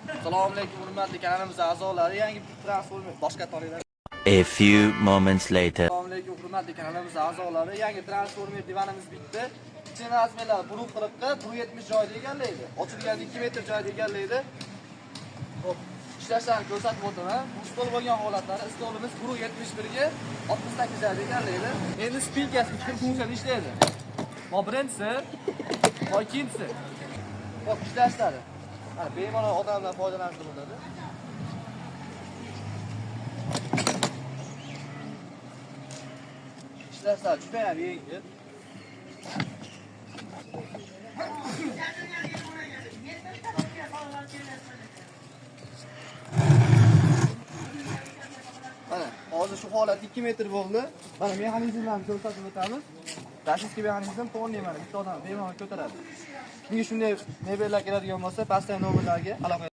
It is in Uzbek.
Assalomu alaykum hurmatli kanalimiz a'zolari, yangi transformer boshqa to'g'rilar. A few moments later. Assalomu alaykum hurmatli kanalimiz a'zolari, yangi transformer divanimiz bitdi. Ichki razmerlar 140 ga 170 joyda egallaydi. Ochilgan 2 metr joyda egallaydi. Xo'p, ishlashlarni ko'rsatib o'taman. Bu stol bo'lgan holatlari stolimiz 171 ga 68 joyda egallaydi. Endi spilkasi ikkita funksiyada ishlaydi. Bu birinchisi, bu ikkinchisi. Xo'p, ishlashlari. Mana bemalol odamlar foydalanishga bo'ladi. Ishlaslar juda ham yengil. Mana hozir shu holat 2 metr bo'ldi. Mana mexanizmlarni ko'rsatib o'tamiz. Dashtki mexanizm polniy mana bitta odam bemalol ko'taradi. Bunga shunday mebellar keladigan bo'lsa, pastdagi nomerlarga aloqa